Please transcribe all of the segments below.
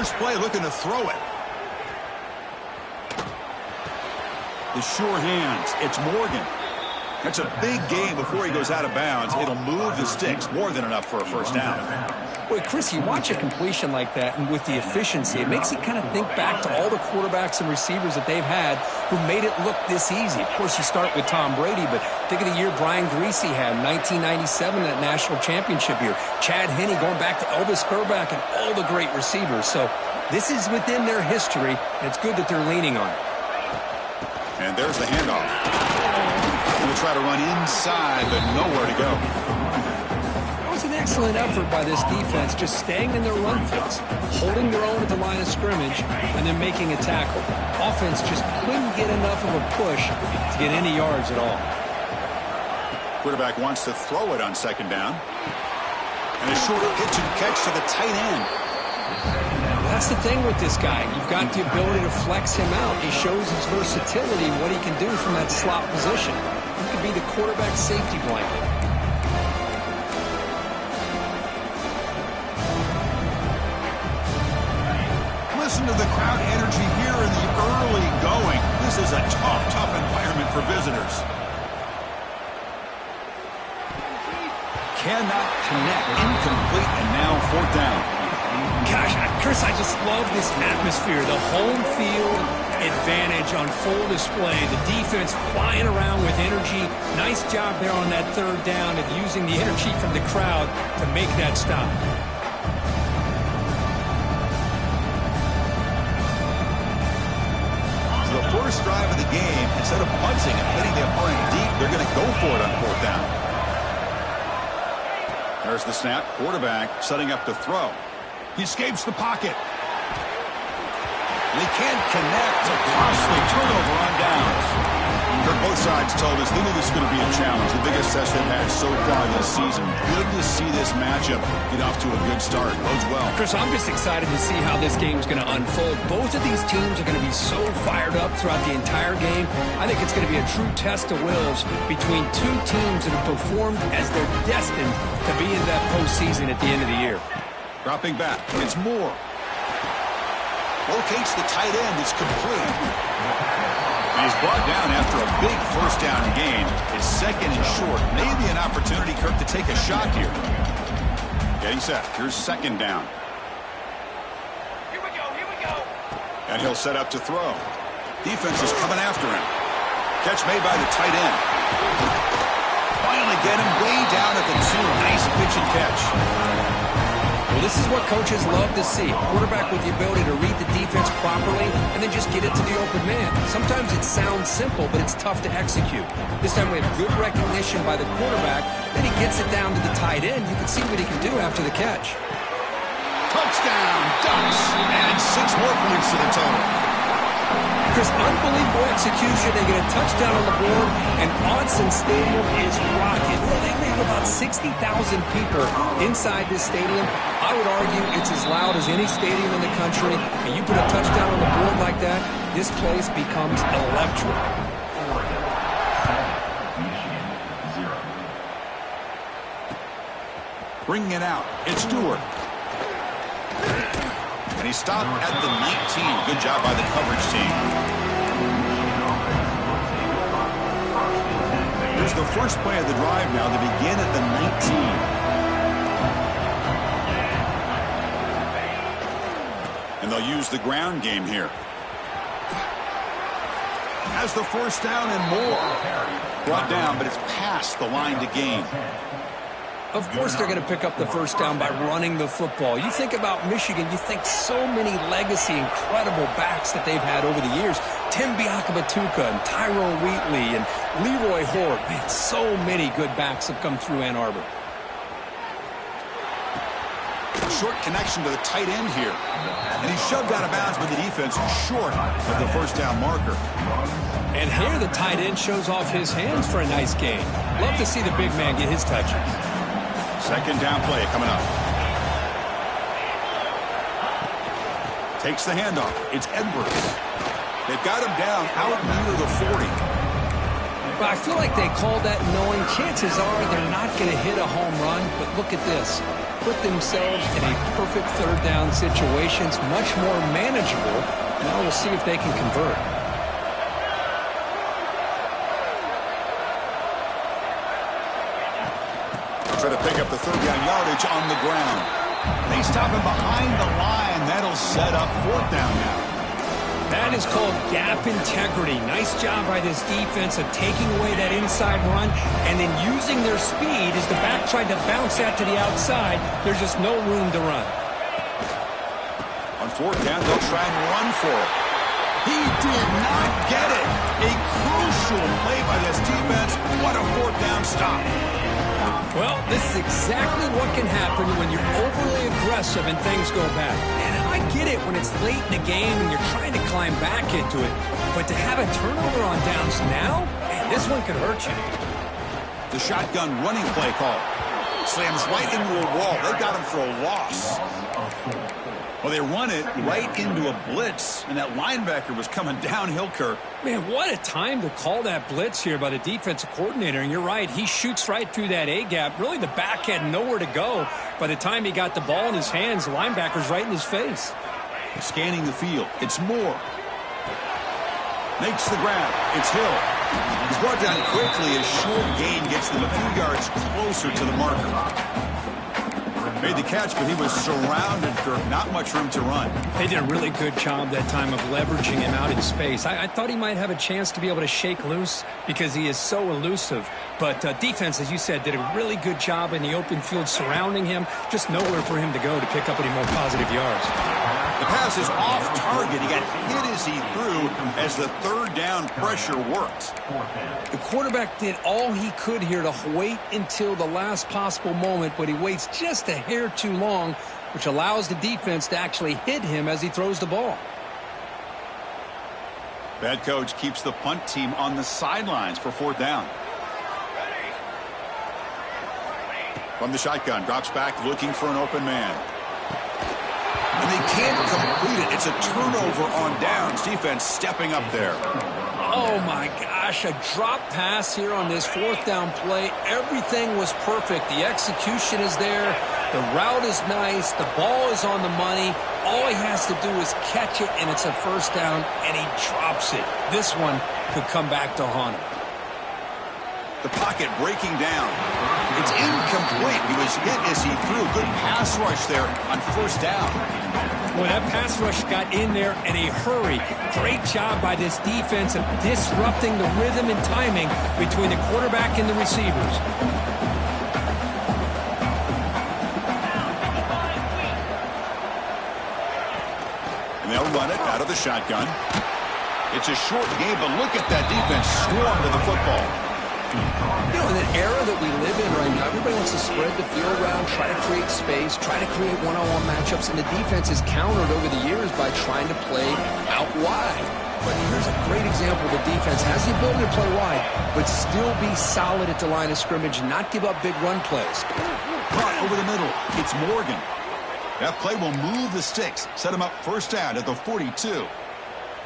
First play looking to throw it. The sure hands. It's Morgan. That's a big gain before he goes out of bounds. It'll move the sticks. More than enough for a first down. Boy, Chris, you watch a completion like that, and with the efficiency, it makes you kind of think back to all the quarterbacks and receivers that they've had who made it look this easy. Of course, you start with Tom Brady, but think of the year Brian Griese had, 1997, that national championship year. Chad Henne going back to Elvis Grbac and all the great receivers. So this is within their history, and it's good that they're leaning on it. And there's the handoff. Going to try to run inside, but nowhere to go. That was an excellent effort by this defense, just staying in their run fits, holding their own at the line of scrimmage, and then making a tackle. Offense just couldn't get enough of a push to get any yards at all. Quarterback wants to throw it on second down. And a short pitch and catch to the tight end. That's the thing with this guy. You've got the ability to flex him out. He shows his versatility, what he can do from that slot position. He could be the quarterback safety blanket. Listen to the crowd energy here in the early going. This is a tough environment for visitors. Cannot connect. Incomplete, and now fourth down. Gosh, Chris, I just love this atmosphere. The home field advantage on full display. The defense flying around with energy. Nice job there on that third down of using the energy from the crowd to make that stop. So the first drive of the game, instead of punting and hitting the opponent deep, they're going to go for it on fourth down. There's the snap. Quarterback setting up to throw. He escapes the pocket. They can't connect. A costly turnover on downs. Both sides told us they knew this was going to be a challenge. The biggest test they've had so far this season. Good to see this matchup get off to a good start. Bodes well. Chris, I'm just excited to see how this game is going to unfold. Both of these teams are going to be so fired up throughout the entire game. I think it's going to be a true test of wills between two teams that have performed as they're destined to be in that postseason at the end of the year. Dropping back. It's Moore. Locates the tight end. It's complete. And he's brought down after a big first down gain. It's second and short. Maybe an opportunity, Kirk, to take a shot here. Getting set. Here's second down. Here we go. And he'll set up to throw. Defense is coming after him. Catch made by the tight end. Finally get him way down at the 2. Nice pitch and catch. Well, this is what coaches love to see. A quarterback with the ability to read the defense properly and then just get it to the open man. Sometimes it sounds simple, but it's tough to execute. This time we have good recognition by the quarterback. Then he gets it down to the tight end. You can see what he can do after the catch. Touchdown, Ducks, and 6 more points to the total. Chris, unbelievable execution. They get a touchdown on the board, and Autzen Stadium is rocking. They have about 60,000 people inside this stadium. I would argue it's as loud as any stadium in the country, and you put a touchdown on the board like that, this place becomes electric. Bringing it out, it's Stewart. And he stopped at the 19. Good job by the coverage team. Here's the first play of the drive now. They begin at the 19. And they'll use the ground game here. Has the first down and more. Brought down, but it's past the line to gain. Of course they're going to pick up the first down by running the football. You think about Michigan, you think so many legacy, incredible backs that they've had over the years. Tim Biakabatuka and Tyrone Wheatley and Leroy Horde. Man, so many good backs have come through Ann Arbor. Short connection to the tight end here. And he's shoved out of bounds by the defense short of the first down marker. And here the tight end shows off his hands for a nice gain. Love to see the big man get his touches. Second down play coming up. Takes the handoff. It's Edwards. They've got him down out near the 40. But I feel like they called that knowing chances are they're not going to hit a home run. But look at this. put themselves in a perfect third down situation. It's much more manageable. Now we'll see if they can convert. Try to pick up the third down yardage on the ground. They stop him behind the line. That'll set up fourth down now. That is called gap integrity. Nice job by this defense of taking away that inside run and then using their speed as the back tried to bounce that to the outside. There's just no room to run. On fourth down, they'll try and run for it. He did not get it. A crucial play by this defense. What a fourth down stop. Well, this is exactly what can happen when you're overly aggressive and things go bad. And I get it when it's late in the game and you're trying to climb back into it. But to have a turnover on downs now, man, this one could hurt you. The shotgun running play call. Slams right into a wall. They got him for a loss. Well, they run it right into a blitz, and that linebacker was coming downhill, Kirk. Man, what a time to call that blitz here by the defensive coordinator. And you're right, he shoots right through that A-gap. Really, the back had nowhere to go. By the time he got the ball in his hands, the linebacker's right in his face. Scanning the field. It's Moore. Makes the grab. It's Hill. He's brought down quickly as short gain gets them a few yards closer to the marker. Made the catch, but he was surrounded, Kirk. Not much room to run. They did a really good job that time of leveraging him out in space. I thought he might have a chance to be able to shake loose because he is so elusive. But defense, as you said, did a really good job in the open field surrounding him. Just nowhere for him to go to pick up any more positive yards. The pass is off target. He got hit as he threw as the third down pressure worked. The quarterback did all he could here to wait until the last possible moment, but he waits just a hair too long, which allows the defense to actually hit him as he throws the ball. Bad coach keeps the punt team on the sidelines for fourth down. From the shotgun, drops back looking for an open man. And they can't complete it. It's a turnover on downs. Defense stepping up there. Oh, my gosh, a drop pass here on this fourth down play. Everything was perfect. The execution is there. The route is nice. The ball is on the money. All he has to do is catch it, and it's a first down, and he drops it. This one could come back to haunt him. The pocket breaking down. It's incomplete. He was hit as he threw. Good pass rush there on first down. Well, that pass rush got in there in a hurry. Great job by this defense of disrupting the rhythm and timing between the quarterback and the receivers. And they'll run it out of the shotgun. It's a short game, but look at that defense swarm to the football. You know, in the era that we live in right now, everybody wants to spread the field around, try to create space, try to create one-on-one matchups, and the defense is countered over the years by trying to play out wide. But here's a great example. The defense has the ability to play wide, but still be solid at the line of scrimmage and not give up big run plays. Caught over the middle. It's Morgan. That play will move the sticks, set him up first down at the 42.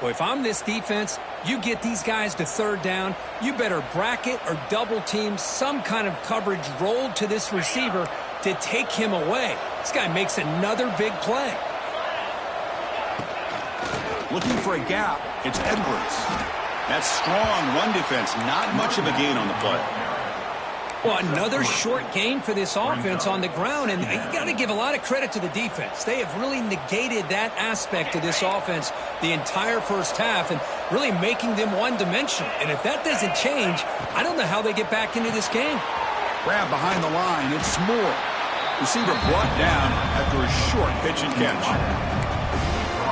Well, if I'm this defense, you get these guys to third down, you better bracket or double team some kind of coverage rolled to this receiver to take him away. This guy makes another big play. Looking for a gap. It's Edwards. That's strong run defense. Not much of a gain on the play. Well, another short gain for this offense on the ground, and you got to give a lot of credit to the defense. They have really negated that aspect of this offense the entire first half and really making them one-dimensional. And if that doesn't change, I don't know how they get back into this game. Grab behind the line. It's Moore. Receiver brought down after a short pitch and catch.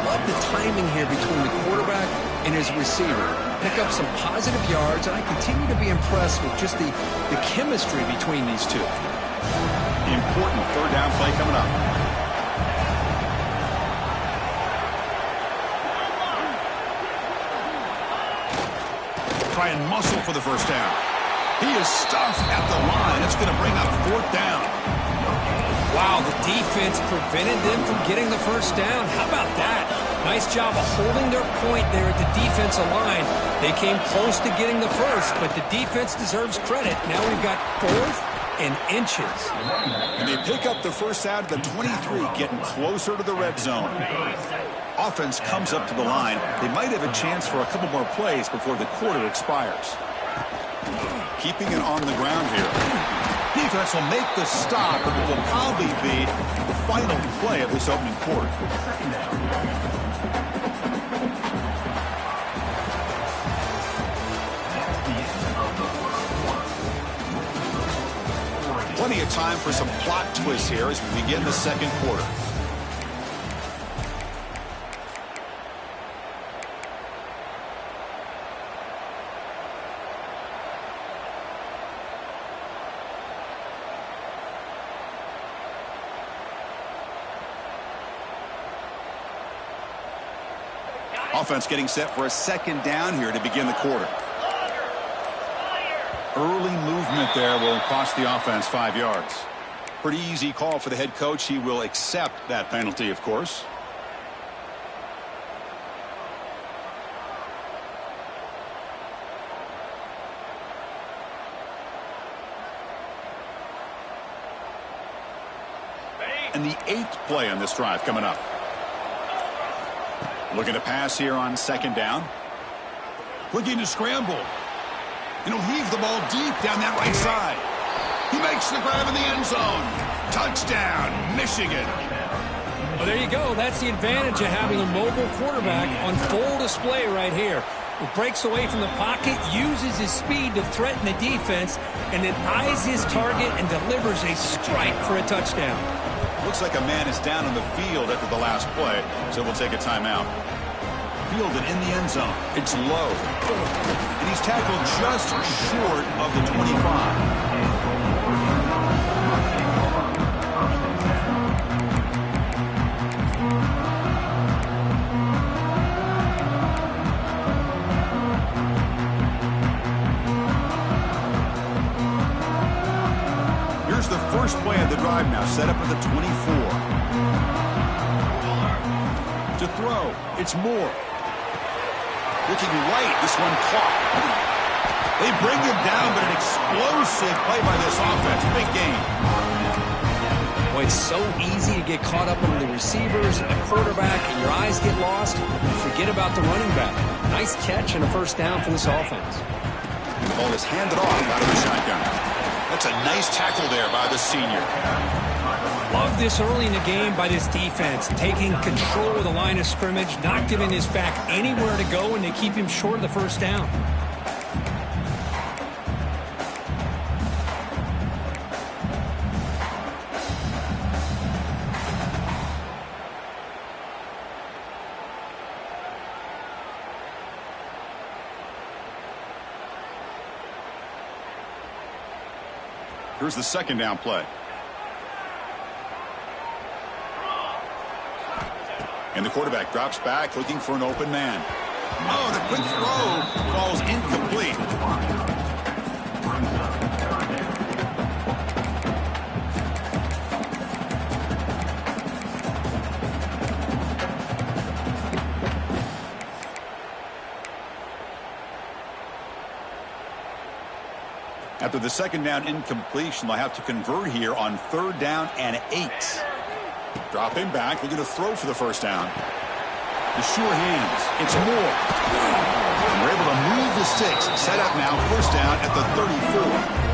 Love the timing here between the quarterback and his receiver. Pick up some positive yards, and I continue to be impressed with just the chemistry between these two. Important third down play coming up. Try and muscle for the first down. He is stuffed at the line. It's going to bring up fourth down. Wow, the defense prevented them from getting the first down. How about that? Nice job of holding their point there at the defensive line. They came close to getting the first, but the defense deserves credit. Now we've got fourth in inches. And they pick up the first out of the 23, getting closer to the red zone. Offense comes up to the line. They might have a chance for a couple more plays before the quarter expires. Keeping it on the ground here. Defense will make the stop, but it will probably be the final play of this opening quarter. Plenty of time for some plot twists here as we begin the second quarter. Offense getting set for a second down here to begin the quarter. Early movement there will cost the offense 5 yards. Pretty easy call for the head coach. He will accept that penalty, of course. And the 8th play on this drive coming up. Looking to pass here on second down. Looking to scramble. And he'll heave the ball deep down that right side. He makes the grab in the end zone. Touchdown, Michigan. Well, there you go. That's the advantage of having a mobile quarterback on full display right here. He breaks away from the pocket, uses his speed to threaten the defense, and then eyes his target and delivers a strike for a touchdown. Looks like a man is down on the field after the last play, so we'll take a timeout. Fielded in the end zone. It's low. And he's tackled just short of the 25. Here's the first play of the drive now, set up at the 24. To throw, it's Moore. Looking right, this one caught. They bring him down, but an explosive play by this offense. Big game. Boy, it's so easy to get caught up in the receivers and the quarterback, and your eyes get lost. You forget about the running back. Nice catch and a first down for this offense. The ball is handed off out of the shotgun. That's a nice tackle there by the senior. Love this early in the game by this defense, taking control of the line of scrimmage, not giving his back anywhere to go, and they keep him short of the first down. Here's the second down play. And the quarterback drops back looking for an open man. Oh, the quick throw falls incomplete. After the second down incompletion, they'll have to convert here on third down and 8. Drop him back. Looking to throw for the first down. The sure hands. It's Moore. And we're able to move the sticks. Set up now. First down at the 34.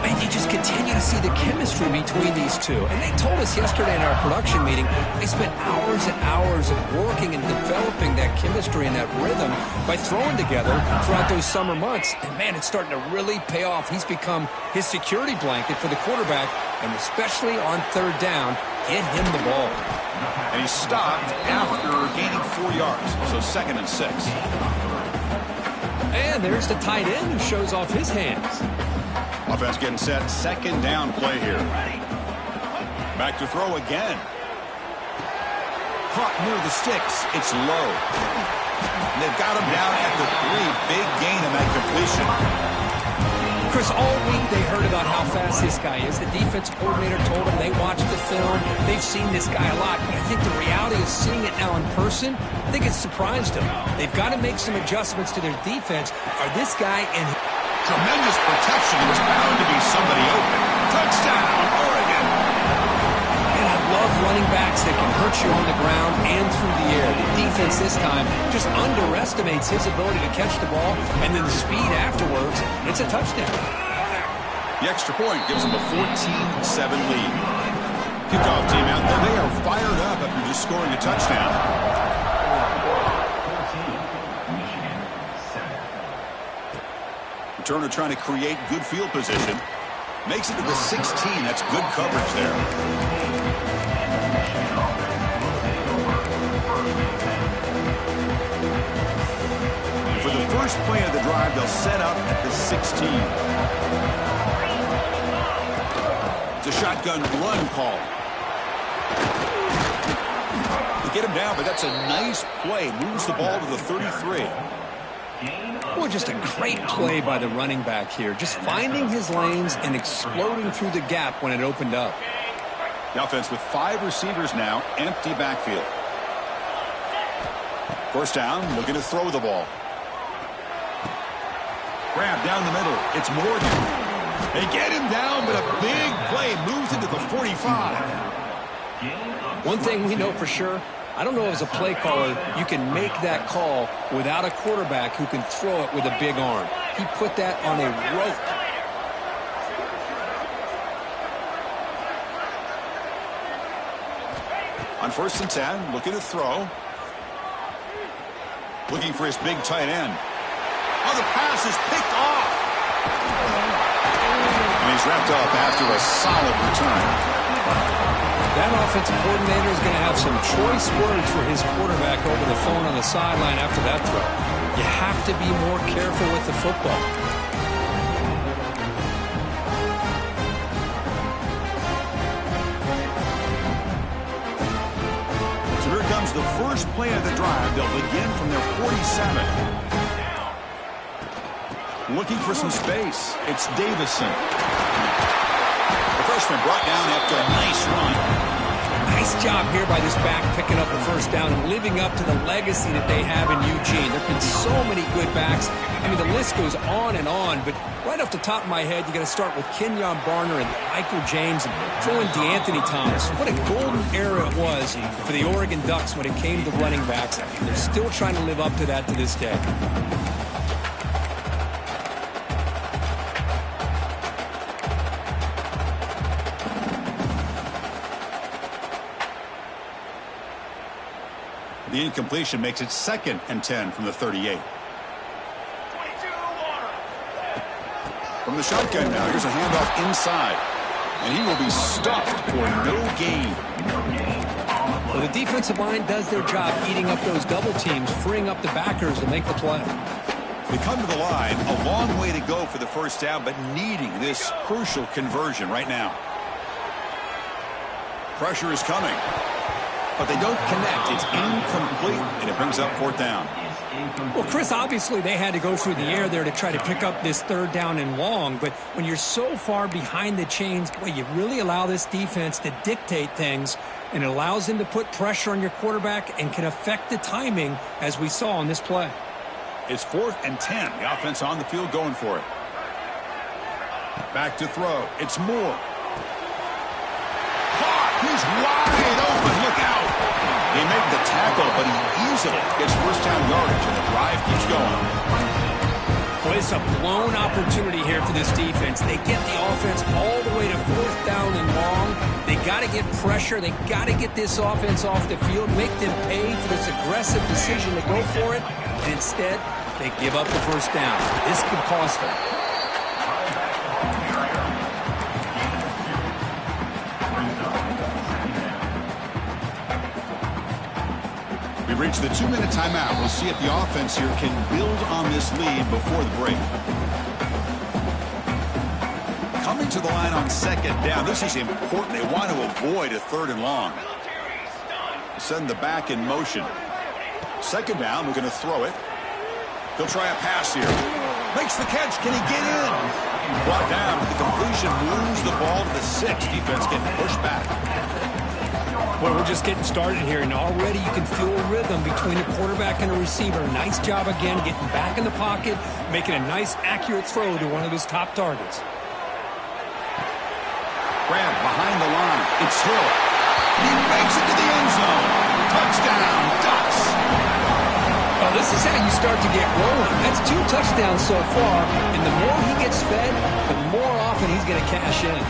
Man, you just continue to see the chemistry between these two. And they told us yesterday in our production meeting, they spent hours and hours of working and developing that chemistry and that rhythm by throwing together throughout those summer months. And, man, it's starting to really pay off. He's become his security blanket for the quarterback, and especially on third down, get him the ball. And he stopped after gaining 4 yards, so 2nd and 6. And there's the tight end who shows off his hands. Offense getting set. Second down play here. Back to throw again. Caught near the sticks. It's low. And they've got him down at the 3. Big gain on that completion. Chris, all week they heard about how fast this guy is. The defense coordinator told them they watched the film. They've seen this guy a lot. But I think the reality of seeing it now in person, I think it's surprised them. They've got to make some adjustments to their defense. Are this guy and tremendous protection. There's bound to be somebody open. Touchdown, Oregon. And I love running backs that can hurt you on the ground and through the air. The defense this time just underestimates his ability to catch the ball, and then the speed afterwards, it's a touchdown. The extra point gives them a 14-7 lead. Kickoff team out there. They are fired up after just scoring a touchdown. Returner trying to create good field position. Makes it to the 16. That's good coverage there. For the first play of the drive, they'll set up at the 16. It's a shotgun run call. They get him down, but that's a nice play. Moves the ball to the 33. Well, just a great play by the running back here. Just finding his lanes and exploding through the gap when it opened up. The offense with 5 receivers now, empty backfield. First down, looking to throw the ball. Grab down the middle. It's Morgan. They get him down, but a big play moves into the 45. One thing we know for sure, I don't know as a play caller, you can make that call without a quarterback who can throw it with a big arm. He put that on a rope. On 1st and 10, looking to throw. Looking for his big tight end. Oh, the pass is picked off. And he's wrapped up after a solid return. That offensive coordinator is going to have some choice words for his quarterback over the phone on the sideline after that throw. You have to be more careful with the football. So here comes the first play of the drive. They'll begin from their 47. Looking for some space. It's Davison. The freshman brought down after a nice run. Nice job here by this back picking up a first down and living up to the legacy that they have in Eugene. There have been so many good backs. I mean, the list goes on and on, but right off the top of my head, you got to start with Kenyon Barner and Michael James and throw in DeAnthony Thomas. What a golden era it was for the Oregon Ducks when it came to running backs. They're still trying to live up to that to this day. The incompletion makes it 2nd and 10 from the 38. From the shotgun now, here's a handoff inside. And he will be stuffed for no gain. Well, the defensive line does their job eating up those double teams, freeing up the backers to make the play. They come to the line, a long way to go for the first down, but needing this crucial conversion right now. Pressure is coming. But they don't connect. It's incomplete, and it brings up 4th down. Well, Chris, obviously they had to go through the air there to try to pick up this 3rd down and long, but when you're so far behind the chains, boy, you really allow this defense to dictate things, and it allows them to put pressure on your quarterback and can affect the timing, as we saw on this play. It's 4th and 10. The offense on the field going for it. Back to throw. It's Moore. He's wide open. Look out. He made the tackle, but he easily gets first down yardage, and the drive keeps going. Well, it's a blown opportunity here for this defense. They get the offense all the way to 4th down and long. They got to get pressure. They got to get this offense off the field, make them pay for this aggressive decision to go for it, and instead they give up the first down. This could cost them. We've reached the 2-minute timeout. We'll see if the offense here can build on this lead before the break. Coming to the line on 2nd down. This is important. They want to avoid a 3rd and long. Send the back in motion. 2nd down. We're going to throw it. He'll try a pass here. Makes the catch. Can he get in? Brought down. The completion moves the ball to the 6. Defense getting pushed back. Well, we're just getting started here, and already you can feel a rhythm between a quarterback and a receiver. Nice job again getting back in the pocket, making a nice, accurate throw to one of his top targets. Grab behind the line. It's Hill. He makes it to the end zone. Touchdown, Ducks. Well, this is how you start to get rolling. That's 2 touchdowns so far, and the more he gets fed, the more often he's going to cash in.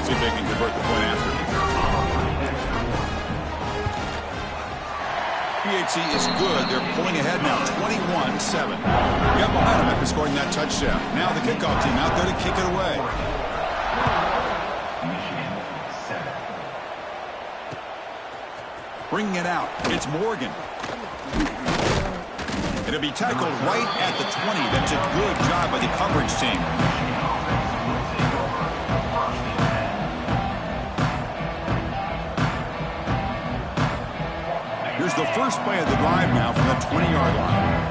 See if they can convert the point after. PHC is good. They're pulling ahead now, 21-7. We got momentum after scoring that touchdown. Now the kickoff team out there to kick it away. Bringing it out, it's Morgan. It'll be tackled right at the 20. That's a good job by the coverage team. Here's the first play of the drive now from the 20-yard line.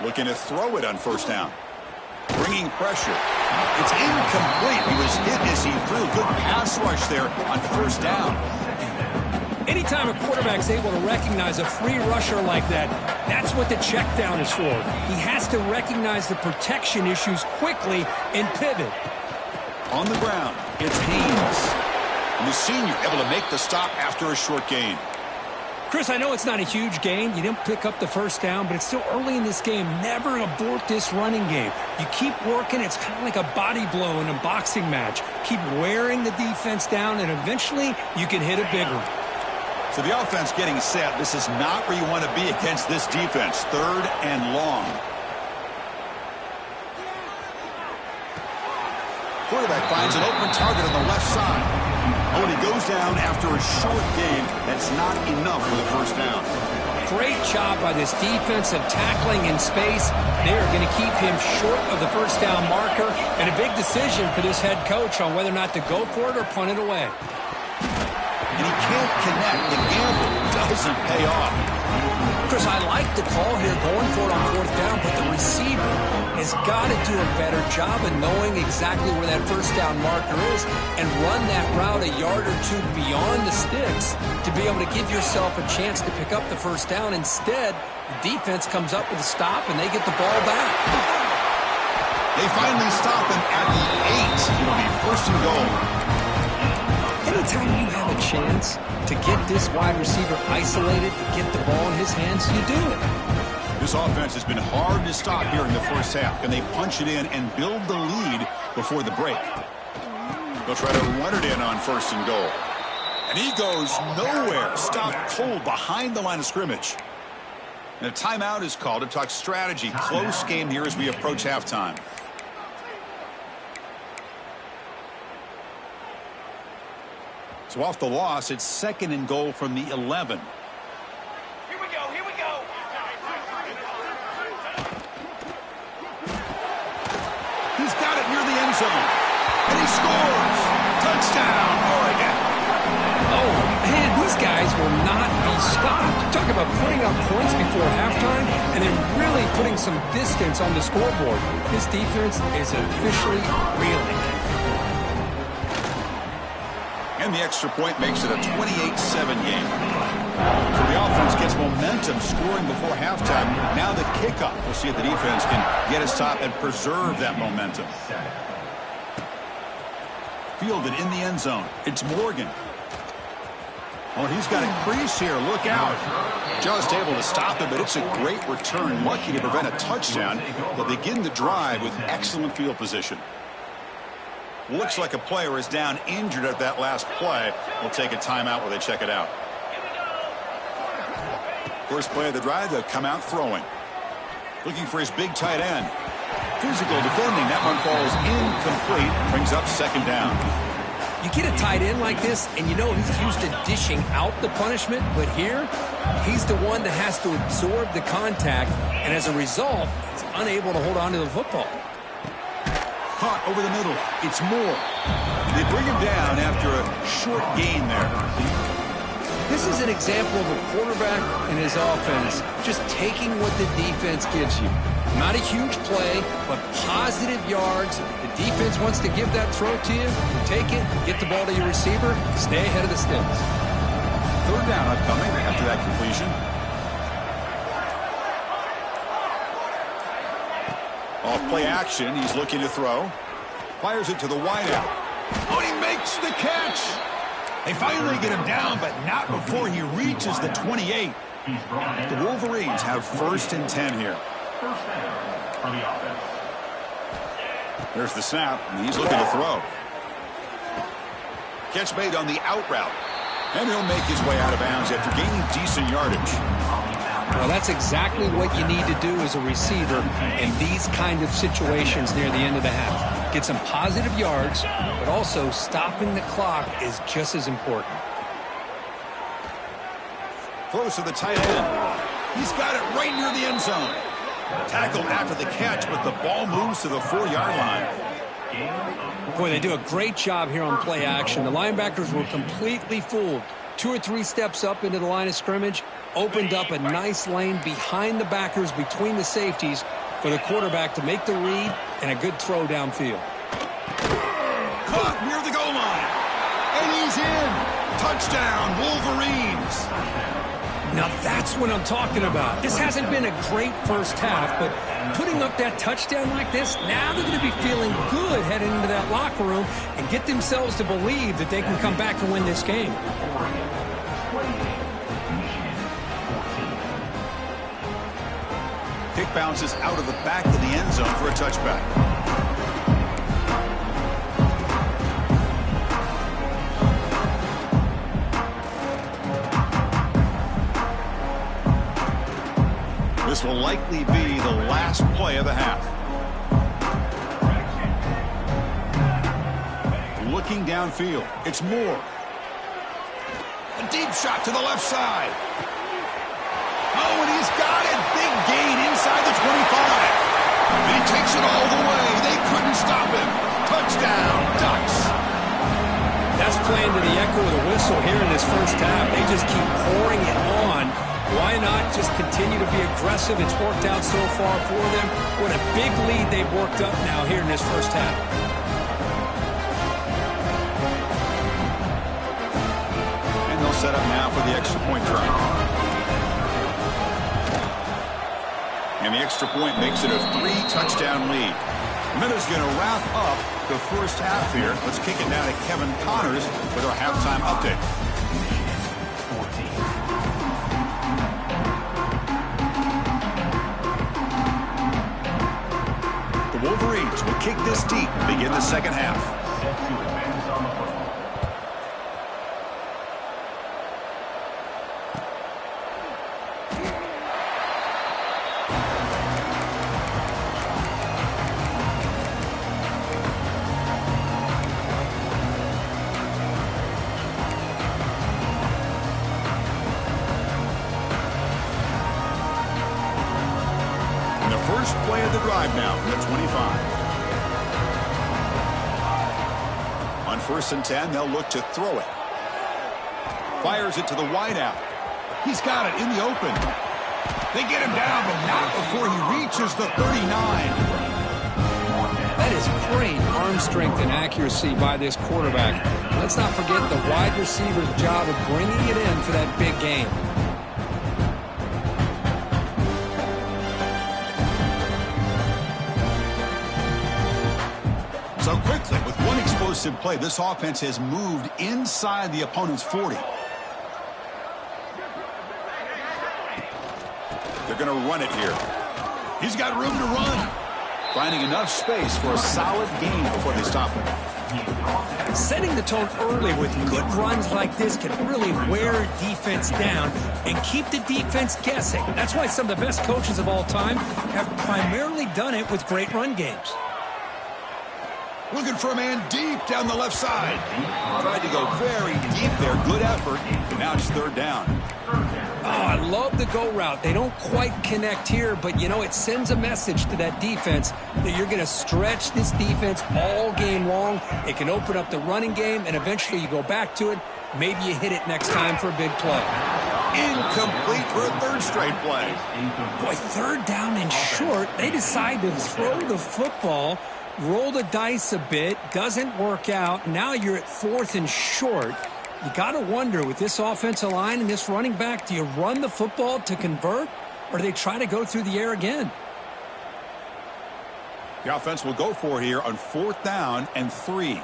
Looking to throw it on first down. Bringing pressure. It's incomplete. He was hit as he threw. Good pass rush there on first down. Anytime a quarterback's able to recognize a free rusher like that, that's what the check down is for. He has to recognize the protection issues quickly and pivot. On the ground, it's Haynes. And the senior able to make the stop after a short gain. Chris, I know it's not a huge gain. You didn't pick up the first down, but it's still early in this game. Never abort this running game. You keep working. It's kind of like a body blow in a boxing match. Keep wearing the defense down, and eventually you can hit a big one. So the offense getting set. This is not where you want to be against this defense. 3rd and long. Quarterback finds an open target on the left side. Oh, and he goes down after a short gain. That's not enough for the first down. Great job by this defensive tackling in space. They are going to keep him short of the first down marker. And a big decision for this head coach on whether or not to go for it or punt it away. And he can't connect. The gamble doesn't pay off. Chris, I like the call here going for it on 4th down, but the receiver has got to do a better job of knowing exactly where that first down marker is and run that route a yard or 2 beyond the sticks to be able to give yourself a chance to pick up the first down. Instead, the defense comes up with a stop and they get the ball back. They finally stop him at the 8. It'll be 1st and goal. Anytime you have a chance to get this wide receiver isolated, to get the ball in his hands, you do it. This offense has been hard to stop here in the first half. Can they punch it in and build the lead before the break? They'll try to run it in on 1st and goal. And he goes nowhere. Stopped cold behind the line of scrimmage. And a timeout is called to talk strategy. Close game here as we approach halftime. So off the loss, it's 2nd and goal from the 11. Here we go, here we go. He's got it near the end zone. And he scores. Touchdown, Oregon. Oh, man, these guys will not be stopped. Talk about putting up points before halftime and then really putting some distance on the scoreboard. This defense is officially reeling. And the extra point makes it a 28-7 game. So the offense gets momentum scoring before halftime. Now the kickoff. We'll see if the defense can get a stop and preserve that momentum. Fielded in the end zone. It's Morgan. Oh, he's got a crease here. Look out. Just able to stop it, but it's a great return. Lucky to prevent a touchdown. They'll begin the drive with excellent field position. Looks like a player is down injured at that last play. We'll take a timeout while they check it out. First play of the drive, they'll come out throwing. Looking for his big tight end. Physical defending. That one falls incomplete. Brings up 2nd down. You get a tight end like this, and you know he's used to dishing out the punishment, but here, he's the one that has to absorb the contact, and as a result, he's unable to hold on to the football. Caught over the middle. It's Moore. They bring him down after a short gain there. This is an example of a quarterback and his offense just taking what the defense gives you. Not a huge play, but positive yards. The defense wants to give that throw to you. You take it, get the ball to your receiver, stay ahead of the sticks. 3rd down upcoming after that completion. Off play action, he's looking to throw. Fires it to the wideout. Oh, he makes the catch. They finally get him down, but not before he reaches the 28. The Wolverines have 1st and 10 here. First down for the offense. There's the snap, and he's looking to throw. Catch made on the out route. And he'll make his way out of bounds after gaining decent yardage. Well, that's exactly what you need to do as a receiver in these kind of situations near the end of the half. Get some positive yards, but also stopping the clock is just as important. Throws to the tight end. He's got it right near the end zone. Tackled after the catch, but the ball moves to the 4-yard line. Boy, they do a great job here on play action. The linebackers were completely fooled. 2 or 3 steps up into the line of scrimmage, opened up a nice lane behind the backers, between the safeties, for the quarterback to make the read and a good throw downfield. Caught near the goal line. And he's in. Touchdown, Wolverines. Now that's what I'm talking about. This hasn't been a great first half, but putting up that touchdown like this, now they're going to be feeling good heading into that locker room and get themselves to believe that they can come back and win this game. Kick bounces out of the back of the end zone for a touchback. This will likely be the last play of the half. Looking downfield, it's Moore. A deep shot to the left side. Oh, and he's got it. Big gain inside the 25. And he takes it all the way. They couldn't stop him. Touchdown, Ducks. That's playing to the echo of the whistle here in this first half. They just keep pouring it on. Why not just continue to be aggressive? It's worked out so far for them. What a big lead they've worked up now here in this first half. And they'll set up now for the extra point drive. And the extra point makes it a 3-touchdown lead. Minutes going to wrap up the first half here. Let's kick it down to Kevin Connors with our halftime update. The Wolverines will kick this deep and begin the second half. First play of the drive now from the 25. On 1st and 10, they'll look to throw it. Fires it to the wideout. He's got it in the open. They get him down, but not before he reaches the 39. That is great arm strength and accuracy by this quarterback. Let's not forget the wide receiver's job of bringing it in for that big game. So quickly, with one explosive play, this offense has moved inside the opponent's 40. They're going to run it here. He's got room to run. Finding enough space for a solid gain before they stop him. Setting the tone early with good runs like this can really wear defense down and keep the defense guessing. That's why some of the best coaches of all time have primarily done it with great run games. Looking for a man deep down the left side. Tried to go very deep there. Good effort. And now it's 3rd down. Oh, I love the go route. They don't quite connect here, but, you know, it sends a message to that defense that you're going to stretch this defense all game long. It can open up the running game, and eventually you go back to it. Maybe you hit it next time for a big play. Incomplete for a 3rd straight play. Boy, 3rd down and short. They decide to throw the football. Roll the dice a bit, doesn't work out. Now you're at 4th and short. You got to wonder, with this offensive line and this running back, do you run the football to convert, or do they try to go through the air again? The offense will go for it here on 4th down and 3. Military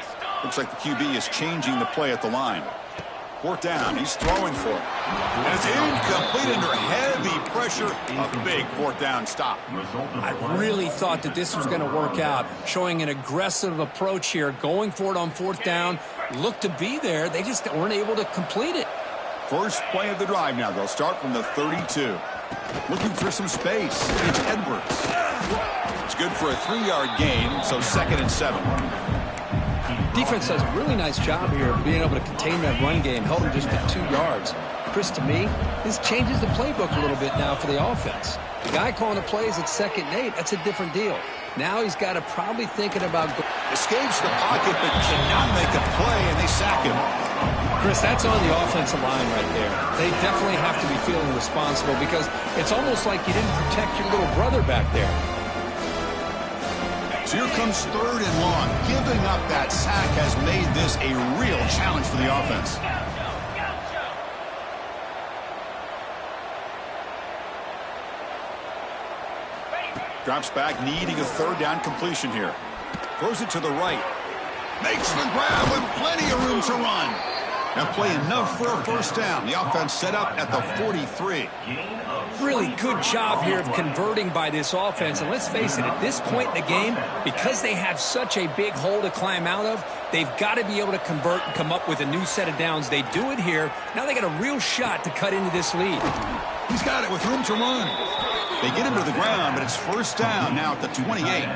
stop. Looks like the QB is changing the play at the line. 4th down. He's throwing for it. And it's incomplete under heavy pressure. A big 4th down stop. I really thought that this was going to work out, showing an aggressive approach here, going for it on 4th down. Looked to be there. They just weren't able to complete it. First play of the drive now. They'll start from the 32. Looking for some space. It's Edwards. It's good for a 3-yard gain, so 2nd and 7. Defense does a really nice job here of being able to contain that run game, held them just to 2 yards. Chris, to me, this changes the playbook a little bit now for the offense. The guy calling the plays at 2nd and 8, that's a different deal. Now he's got to probably thinking about... Escapes the pocket, but cannot make a play, and they sack him. Chris, that's on the offensive line right there. They definitely have to be feeling responsible because it's almost like you didn't protect your little brother back there. So here comes 3rd and long. Giving up that sack has made this a real challenge for the offense. Drops back, needing a 3rd down completion here. Throws it to the right. Makes the grab with plenty of room to run. Now play enough for a 1st down. The offense set up at the 43. Really good job here of converting by this offense. And let's face it, at this point in the game, because they have such a big hole to climb out of, they've got to be able to convert and come up with a new set of downs. They do it here. Now they got a real shot to cut into this lead. He's got it with room to run. They get him to the ground, but it's 1st down now at the 28.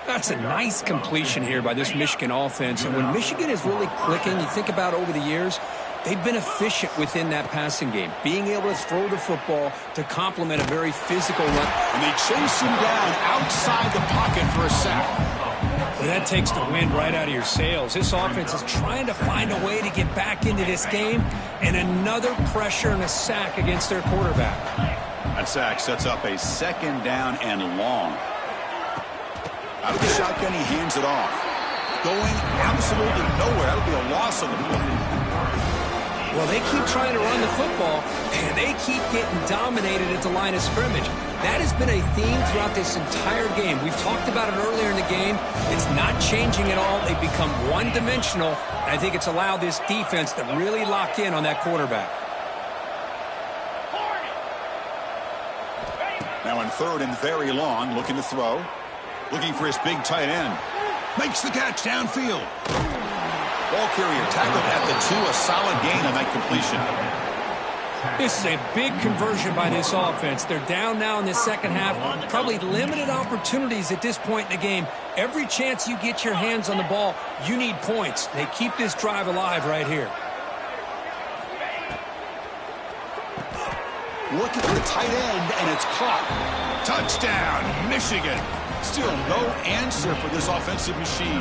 That's a nice completion here by this Michigan offense. And when Michigan is really clicking, you think about over the years, they've been efficient within that passing game, being able to throw the football to complement a very physical run. And they chase him down outside the pocket for a sack. Well, that takes the wind right out of your sails. This offense is trying to find a way to get back into this game, and another pressure and a sack against their quarterback. That sack sets up a 2nd down and long. Out of the shotgun, he hands it off. Going absolutely nowhere. That'll be a loss on the play. Well, they keep trying to run the football, and they keep getting dominated at the line of scrimmage. That has been a theme throughout this entire game. We've talked about it earlier in the game. It's not changing at all. They've become one-dimensional. I think it's allowed this defense to really lock in on that quarterback. Now in 3rd and very long, looking to throw. Looking for his big tight end. Makes the catch downfield. Ball carrier tackled at the 2. A solid gain on that completion. This is a big conversion by this offense. They're down now in the 2nd half. Probably limited opportunities at this point in the game. Every chance you get your hands on the ball, you need points. They keep this drive alive right here. Looking for the tight end, and it's caught. Touchdown, Michigan. Still no answer for this offensive machine.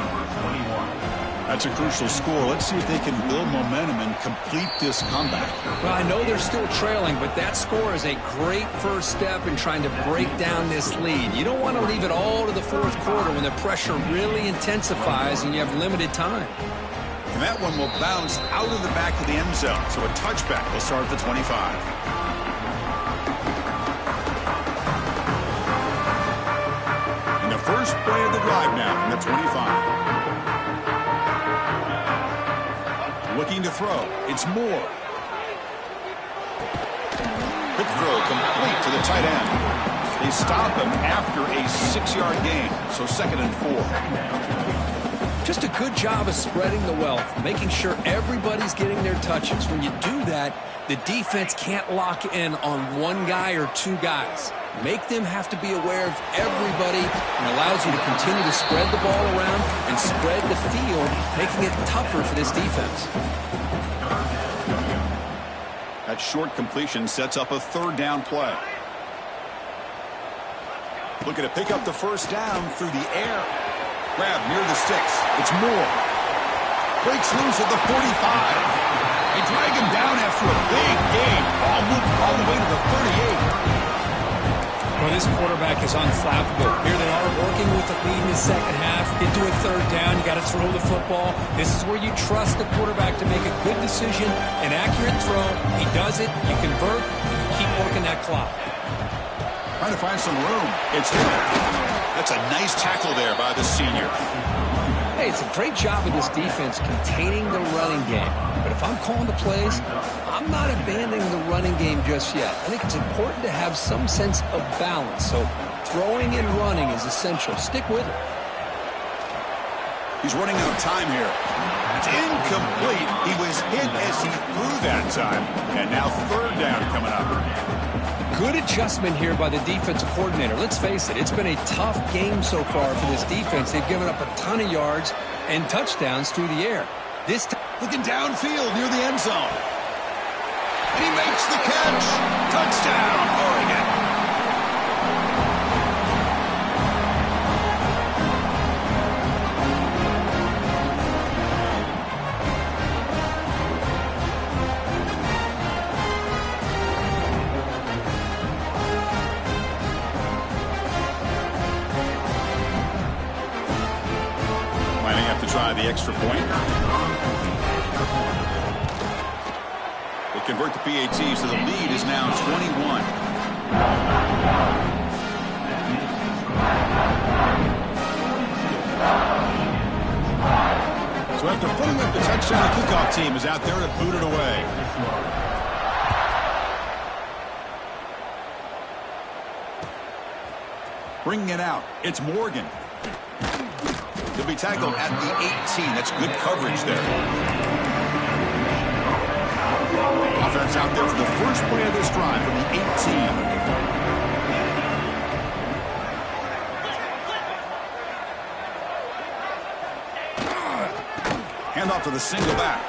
That's a crucial score. Let's see if they can build momentum and complete this comeback. Well, I know they're still trailing, but that score is a great first step in trying to break down this lead. You don't want to leave it all to the 4th quarter when the pressure really intensifies and you have limited time. And that one will bounce out of the back of the end zone. So a touchback will start at the 25. First play of the drive now from the 25. Looking to throw. It's Moore. Quick throw complete to the tight end. They stop him after a 6-yard gain. So 2nd and 4. Just a good job of spreading the wealth, making sure everybody's getting their touches. When you do that, the defense can't lock in on one guy or 2 guys. Make them have to be aware of everybody, and allows you to continue to spread the ball around and spread the field, making it tougher for this defense. That short completion sets up a 3rd down play. Looking to pick up the 1st down through the air. Grab near the sticks. It's Moore. Breaks loose at the 45. They drag him down after a big gain. Ball moved all the way to the 38. Well, this quarterback is unflappable. Here they are working with the lead in the 2nd half. Into a 3rd down, you got to throw the football. This is where you trust the quarterback to make a good decision, an accurate throw. He does it, you convert, and you keep working that clock. Trying to find some room. It's hit. That's a nice tackle there by the senior. Hey, it's a great job of this defense containing the running game. But if I'm calling the plays, I'm not abandoning the running game just yet. I think it's important to have some sense of balance. So throwing and running is essential. Stick with it. He's running out of time here. It's incomplete. He was hit as he threw that time. And now third down coming up. Good adjustment here by the defensive coordinator. Let's face it, it's been a tough game so far for this defense. They've given up a ton of yards and touchdowns through the air. This time, looking downfield near the end zone. And he makes the catch. Touchdown, Oregon. Try the extra point. They convert the PAT, so the lead is now 21. So after putting up the touchdown, the kickoff team is out there to boot it away. Bringing it out, it's Morgan. He'll be tackled at the 18. That's good coverage there. Offense out there for the first play of this drive from the 18. Hand off to the single back.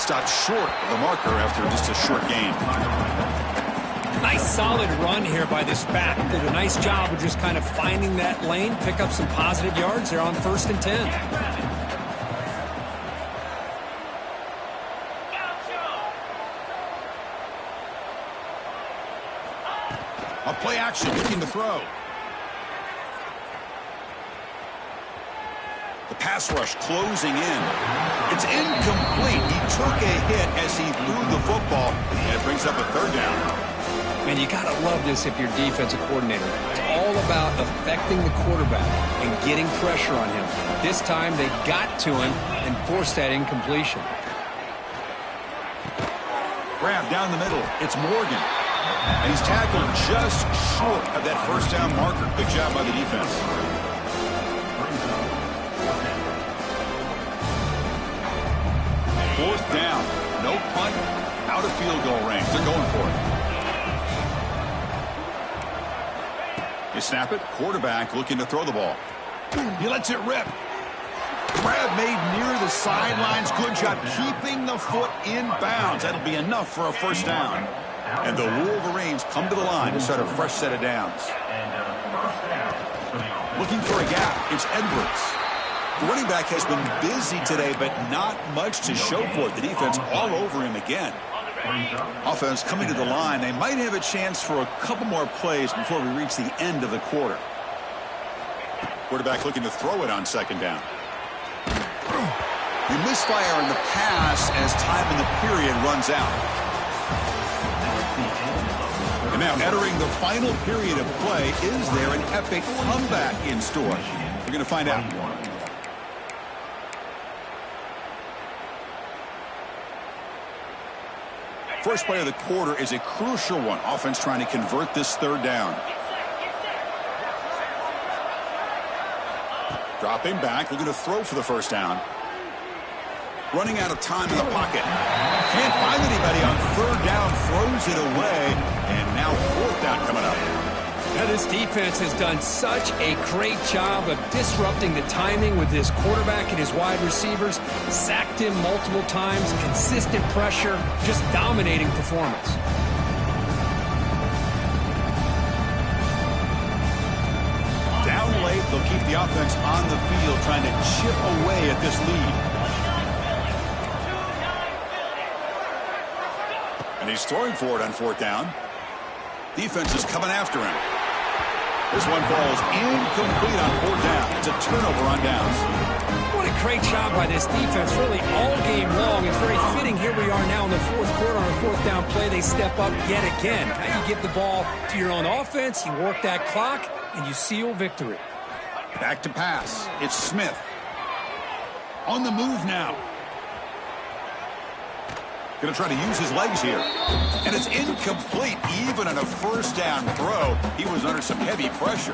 Stopped short of the marker after just a short gain. Nice solid run here by this back. Did a nice job of just kind of finding that lane, pick up some positive yards there on 1st and 10. A play action, looking to throw. The pass rush closing in. It's incomplete. He took a hit as he threw the football, and it brings up a third down. Man, you got to love this if you're defensive coordinator. It's all about affecting the quarterback and getting pressure on him. This time they got to him and forced that incompletion. Grab down the middle. It's Morgan. And he's tackled just short of that first down marker. Good job by the defense. Fourth down. No punt. Out of field goal range. They're going for it. You snap it. Quarterback looking to throw the ball. He lets it rip. Grab made near the sidelines. Good job keeping the foot in bounds. That'll be enough for a first down. And the Wolverines come to the line to start a fresh set of downs. Looking for a gap. It's Edwards. The running back has been busy today, but not much to show for it. The defense all over him again. Offense coming to the line. They might have a chance for a couple more plays before we reach the end of the quarter. Quarterback looking to throw it on second down. The misfire in the pass as time in the period runs out. And now entering the final period of play, is there an epic comeback in store? We're going to find out. First play of the quarter is a crucial one. Offense trying to convert this third down. Dropping back, looking to throw for the first down. Running out of time in the pocket. Can't find anybody on third down, throws it away, and now fourth down coming up. Now this defense has done such a great job of disrupting the timing with his quarterback and his wide receivers. Sacked him multiple times, consistent pressure, just dominating performance. Down late, they'll keep the offense on the field, trying to chip away at this lead. And he's throwing for it on fourth down. Defense is coming after him. This one falls incomplete on fourth down. It's a turnover on downs. What a great job by this defense really all game long. It's very fitting. Here we are now in the fourth quarter on a fourth down play. They step up yet again. Now you give the ball to your own offense. You work that clock, and you seal victory. Back to pass. It's Smith. On the move now. Going to try to use his legs here. And it's incomplete. Even on a first down throw, he was under some heavy pressure.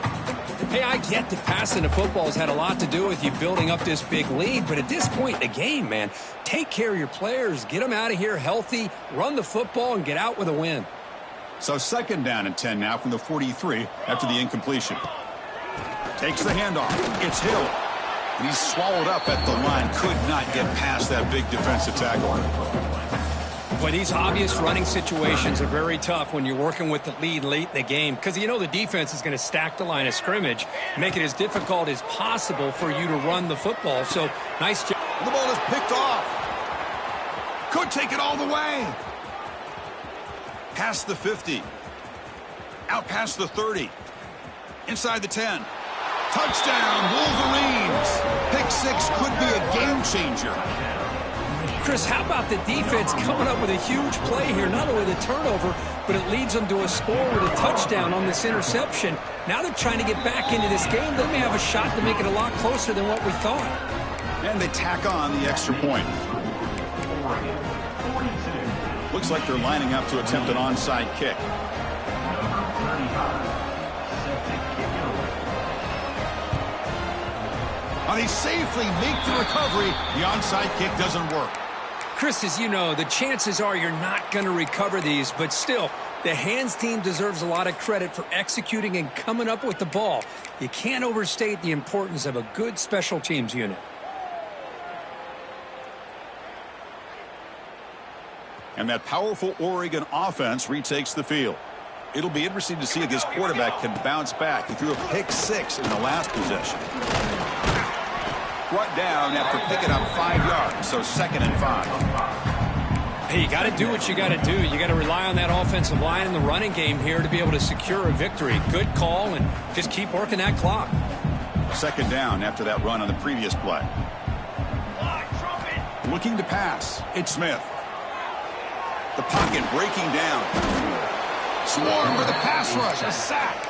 Hey, I get that passing the football has had a lot to do with you building up this big lead, but at this point in the game, man, take care of your players, get them out of here healthy, run the football, and get out with a win. So second down and 10 now from the 43 after the incompletion. Takes the handoff. It's Hill. And he's swallowed up at the line. Could not get past that big defensive tackle. Boy, these obvious running situations are very tough when you're working with the lead late in the game because you know the defense is going to stack the line of scrimmage, make it as difficult as possible for you to run the football. So, nice job. The ball is picked off. Could take it all the way. Past the 50. Out past the 30. Inside the 10. Touchdown, Wolverines. Pick six could be a game changer. Chris, how about the defense coming up with a huge play here? Not only the turnover, but it leads them to a score with a touchdown on this interception. Now they're trying to get back into this game. They may have a shot to make it a lot closer than what we thought. And they tack on the extra point. Looks like they're lining up to attempt an onside kick. They safely make the recovery. The onside kick doesn't work. Chris, as you know, the chances are you're not going to recover these, but still, the hands team deserves a lot of credit for executing and coming up with the ball. You can't overstate the importance of a good special teams unit. And that powerful Oregon offense retakes the field. It'll be interesting to see if this quarterback can bounce back. He threw a pick six in the last possession. Brought down after picking up 5 yards, so 2nd and 5. Hey, you got to do what you got to do. You got to rely on that offensive line in the running game here to be able to secure a victory. Good call, and just keep working that clock. 2nd down after that run on the previous play. Looking to pass. It's Smith. The pocket breaking down. Swarm with a pass rush. A sack.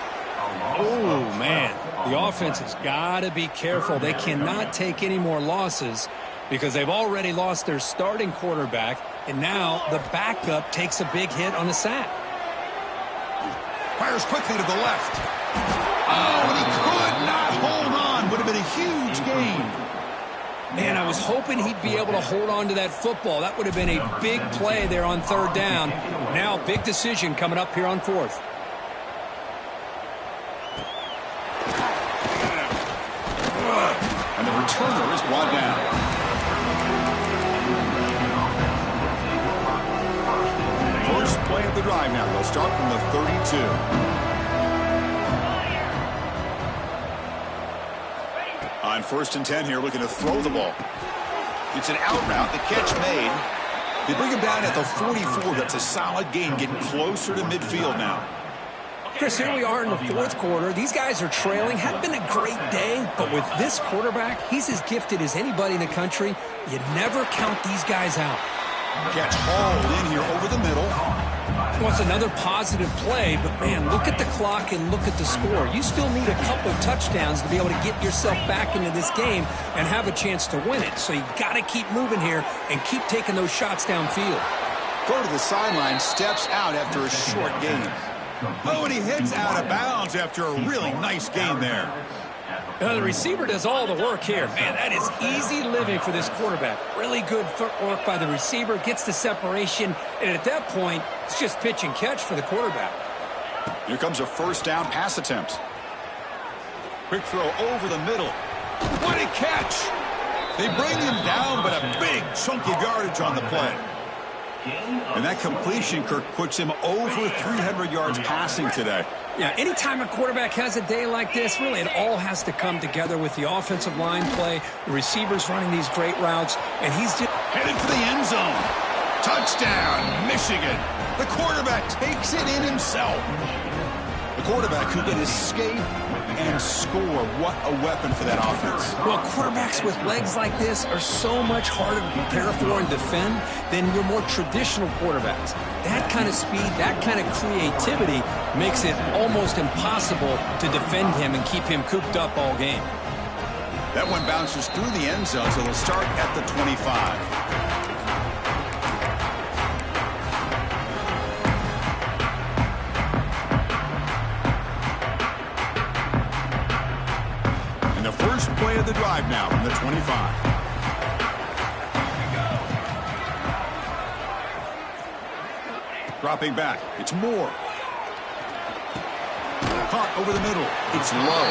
Oh, man. The offense has got to be careful. They cannot take any more losses because they've already lost their starting quarterback, and now the backup takes a big hit on the sack. Fires quickly to the left. Oh, and he could not hold on. Would have been a huge gain. Man, I was hoping he'd be able to hold on to that football. That would have been a big play there on 3rd down. Now, big decision coming up here on 4th. And the returner is brought down. First play of the drive now. They'll start from the 32. On 1st and 10 here, looking to throw the ball. It's an out route. The catch made. They bring him down at the 44. That's a solid gain, getting closer to midfield now. Chris, here we are in the 4th quarter. These guys are trailing. Hadn't been a great day, but with this quarterback, he's as gifted as anybody in the country. You never count these guys out. Catch hauled in here over the middle. Well, it's another positive play, but, man, look at the clock and look at the score. You still need a couple of touchdowns to be able to get yourself back into this game and have a chance to win it. So you got to keep moving here and keep taking those shots downfield. Go to the sideline, steps out after a short gain. Oh, and he heads out of bounds after a really nice gain there. The receiver does all the work here. Man, that is easy living for this quarterback. Really good footwork by the receiver, gets the separation, and at that point, it's just pitch and catch for the quarterback. Here comes a 1st down pass attempt. Quick throw over the middle. What a catch! They bring him down, but a big chunk of yardage on the play. And that completion, Kirk, puts him over 300 yards passing today. Yeah, anytime a quarterback has a day like this, really it all has to come together with the offensive line play, the receivers running these great routes, and he's just headed for the end zone. Touchdown, Michigan. The quarterback takes it in himself. The quarterback who can escape and score. What a weapon for that offense. Well, quarterbacks with legs like this are so much harder to prepare for and defend than your more traditional quarterbacks. That kind of speed, that kind of creativity makes it almost impossible to defend him and keep him cooped up all game. That one bounces through the end zone, so they'll start at the 25. Play of the drive now from the 25. Dropping back. It's Moore. Caught over the middle. It's low.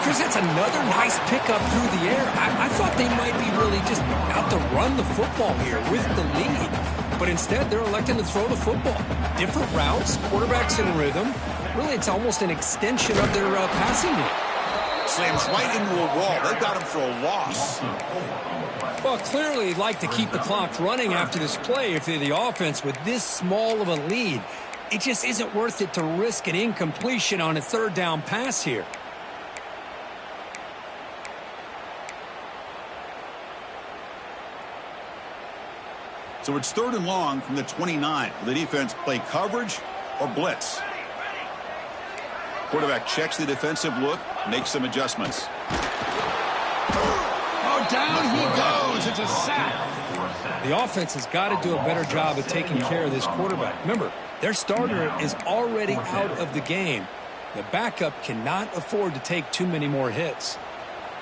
Chris, that's another nice pickup through the air. I thought they might be really just out to run the football here with the lead. But instead, they're electing to throw the football. Different routes, quarterbacks in rhythm. Really, it's almost an extension of their passing game. Slams right into a wall. They got him for a loss. Well, clearly, he'd like to keep the clock running after this play if they're the offense with this small of a lead. It just isn't worth it to risk an incompletion on a third down pass here. So it's 3rd and long from the 29. Will the defense play coverage or blitz? Quarterback checks the defensive look, makes some adjustments. Oh, down he goes. It's a sack. The offense has got to do a better job of taking care of this quarterback. Remember, their starter is already out of the game. The backup cannot afford to take too many more hits.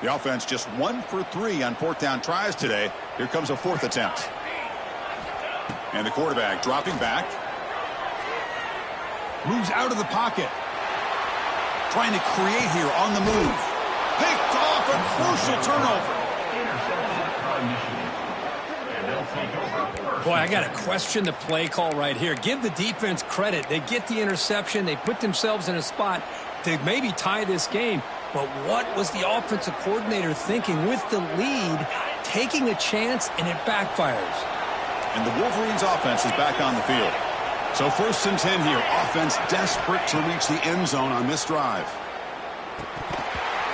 The offense just 1 for 3 on 4th down tries today. Here comes a 4th attempt. And the quarterback dropping back. Moves out of the pocket. Trying to create here on the move. Picked off, a crucial turnover. Boy, I got to question the play call right here. Give the defense credit. They get the interception. They put themselves in a spot to maybe tie this game. But what was the offensive coordinator thinking with the lead, taking a chance, and it backfires? And the Wolverines offense is back on the field. So 1st and 10 here. Offense desperate to reach the end zone on this drive.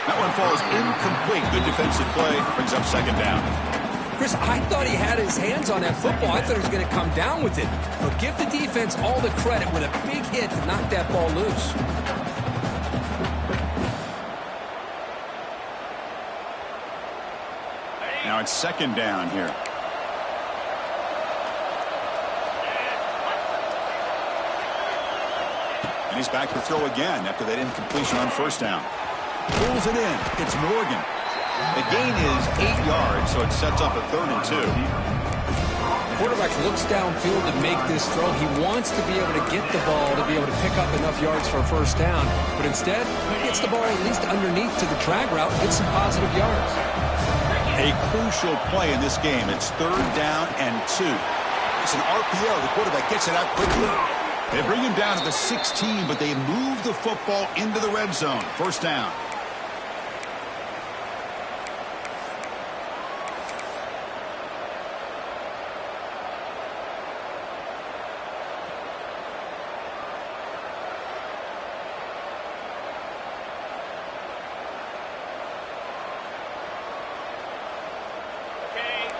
That one falls incomplete. Good defensive play. Brings up 2nd down. Chris, I thought he had his hands on that football. I thought he was going to come down with it. But give the defense all the credit with a big hit to knock that ball loose. Now it's 2nd down here. And he's back to throw again after that incompletion on 1st down. Pulls it in. It's Morgan. The gain is 8 yards, so it sets up a 3rd and 2. The quarterback looks downfield to make this throw. He wants to be able to get the ball to be able to pick up enough yards for a 1st down. But instead, he gets the ball at least underneath to the drag route and gets some positive yards. A crucial play in this game. It's 3rd down and 2. It's an RPO. The quarterback gets it out quickly. They bring him down to the 16, but they move the football into the red zone. 1st down.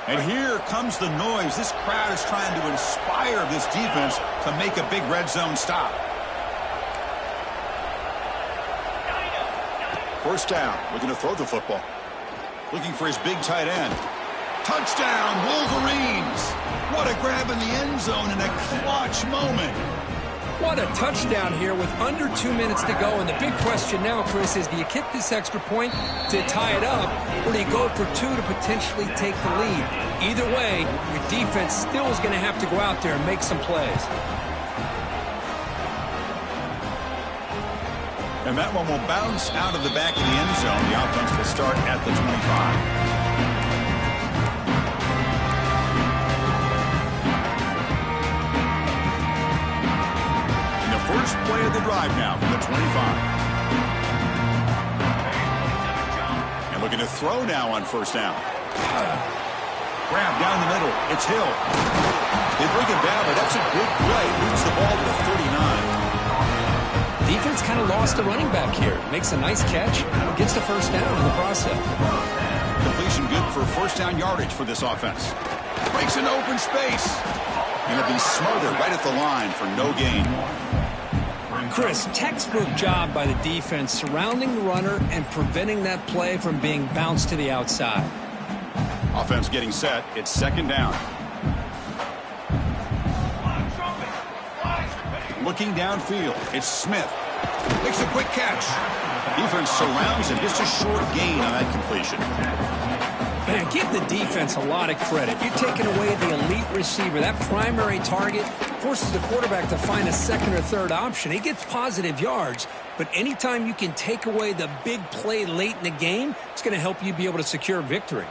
And here comes the noise. This crowd is trying to inspire this defense to make a big red zone stop. 1st down. Looking to throw the football. Looking for his big tight end. Touchdown, Wolverines. What a grab in the end zone in a clutch moment. What a touchdown here with under 2 minutes to go. And the big question now, Chris, is do you kick this extra point to tie it up, or do you go for 2 to potentially take the lead? Either way, your defense still is going to have to go out there and make some plays. And that one will bounce out of the back of the end zone. The offense will start at the 25. First play of the drive now from the 25. And looking to throw now on 1st down. Grab down the middle. It's Hill. They bring him down, but that's a good play. Moves the ball to the 39. defense kind of lost a running back here. Makes a nice catch, gets the first down in the process. Completion good for first down yardage for this offense. Breaks into open space. Going to be smothered right at the line for no gain. Chris, textbook job by the defense surrounding the runner and preventing that play from being bounced to the outside. Offense getting set. It's second down. Looking downfield, it's Smith. Makes a quick catch. Defense surrounds him. Just a short gain on that completion. Man, give the defense a lot of credit. You're taking away the elite receiver. That primary target forces the quarterback to find a second or third option. He gets positive yards, but anytime you can take away the big play late in the game, it's going to help you be able to secure victory.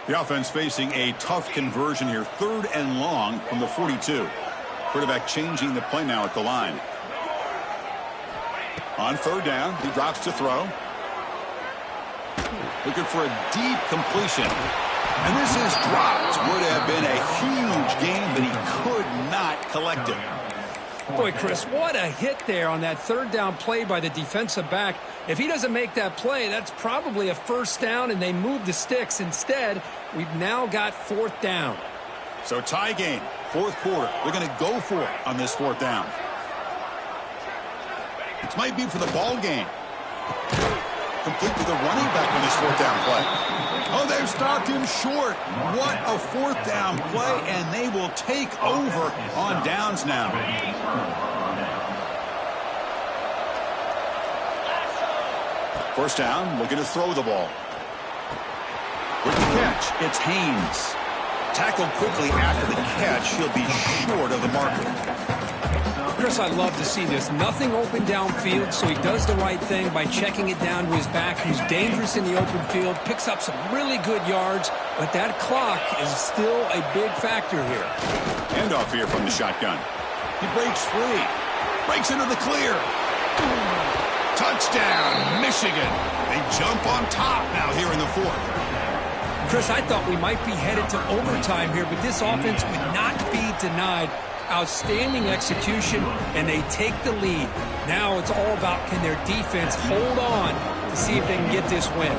The offense facing a tough conversion here. 3rd and long from the 42. Quarterback changing the play now at the line. On 3rd down, he drops to throw. Looking for a deep completion. And this is dropped. Would have been a huge gain, but he could not collect it. Boy, Chris, what a hit there on that 3rd down play by the defensive back. If he doesn't make that play, that's probably a first down, and they move the sticks. Instead, we've now got 4th down. So tie game, 4th quarter. They're going to go for it on this 4th down. This might be for the ball game. Complete to the running back on this 4th down play. Oh, they've stopped him short. What a 4th down play, and they will take over on downs now. First down, looking to throw the ball. With the catch, it's Haynes. Tackled quickly after the catch. He'll be short of the marker. Chris, I love to see this. Nothing open downfield, so he does the right thing by checking it down to his back, who's dangerous in the open field, picks up some really good yards, but that clock is still a big factor here. Handoff here from the shotgun. He breaks free. Breaks into the clear. Touchdown, Michigan. They jump on top now here in the 4th. Chris, I thought we might be headed to overtime here, but this offense would not be denied. Outstanding execution, and they take the lead. Now it's all about, can their defense hold on to see if they can get this win.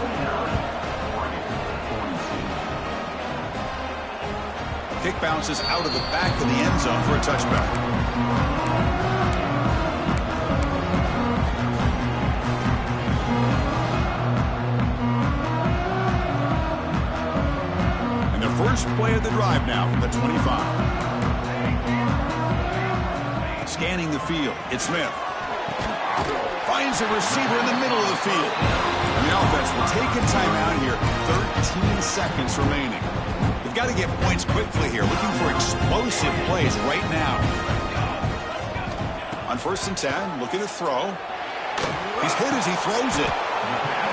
Kick bounces out of the back of the end zone for a touchback. And their first play of the drive now from the 25. Scanning the field, it's Smith. Finds a receiver in the middle of the field. And the offense will take a timeout here. 13 seconds remaining. They've got to get points quickly here. Looking for explosive plays right now. On 1st and 10, looking to throw. He's hit as he throws it.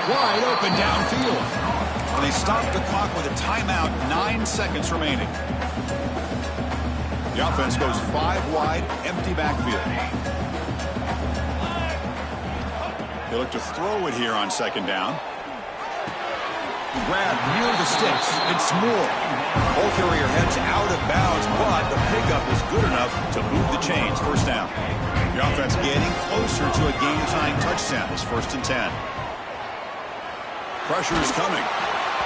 Wide open downfield. And they stop the clock with a timeout. 9 seconds remaining. The offense goes 5 wide, empty backfield. They look to throw it here on 2nd down. Grab near the sticks. It's Moore. Ball carrier heads out of bounds, but the pickup is good enough to move the chains. First down. The offense getting closer to a game-tying touchdown. It's 1st and 10. Pressure is coming.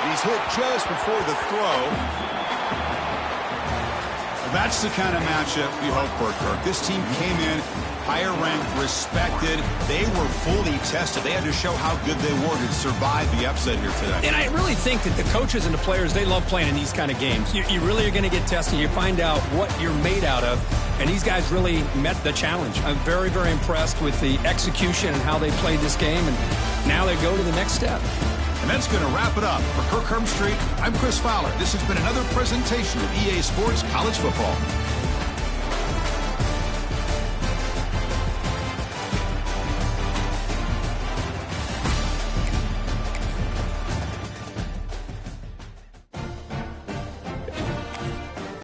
He's hit just before the throw. That's the kind of matchup we hope for, Kirk. This team came in higher ranked, respected. They were fully tested. They had to show how good they were to survive the upset here today. And I really think that the coaches and the players, they love playing in these kind of games. You really are going to get tested. You find out what you're made out of. And these guys really met the challenge. I'm very, very impressed with the execution and how they played this game. And now they go to the next step. And that's going to wrap it up. For Kirk Herbstreit, I'm Chris Fowler. This has been another presentation of EA Sports College Football.